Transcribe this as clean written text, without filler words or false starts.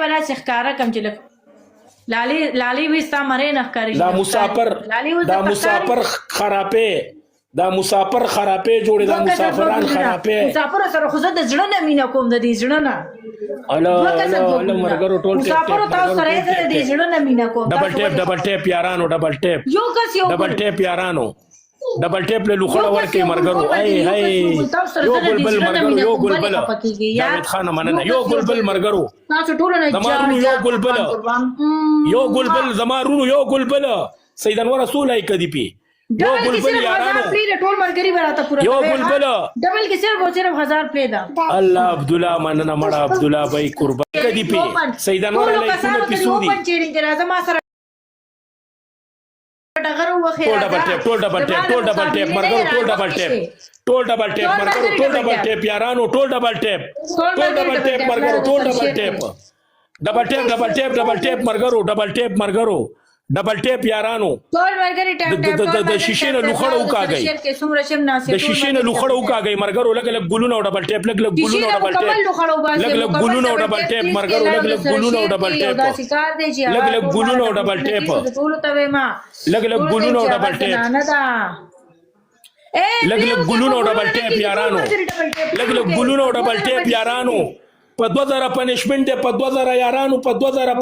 ولا څخکارا کم چې لالي وستا مری نه کاری دا مسافر خرابې جوړې دا مسافران خرابې مسافر سره خو زه د زړه نه مینه کوم د دې زړه نه الله مرګرو ټول مسافر تاسو سره د دې زړه نه مینه کوم ډبل ټیپ یارانو یو کس یو ډبل ټیپ یارانو ډبل ټیپ له لوخړه ورکې مرګرو یو ګلبل مرګرو یو ګلبل جاوید خان مننه یو ګلبل مرګرو تاسو ټول نه زمارونو یو ګلبل سید انور رسول ای کدی پی یو ګلبل یارانو ټول مرګري براته پورا یو ګلبل ډبل کې صرف 1000 پلی دا الله عبد الله مننه مړه عبد الله بھائی قربان کدی پی سید انور علی کونه پسودی ټول ډبل ټیپ مرګرو ټول ډبل ټیپ یارانو ټول ډبل ټیپ مرګرو ټول ډبل ټیپ مرګرو ډبل ټیپ یارانو د شیشې نه لوخړه وکاږي د شیشې نه لوخړه وکاږي مرګرو لګ ګلونو ډبل ټیپ لګ ګلونو ډبل ټیپ مرګرو لګ ګلونو ډبل ټیپ یارانو لګ ګلونو ډبل ټیپ یارانو په 2000 پنشمنت په 2000 یارانو په 2000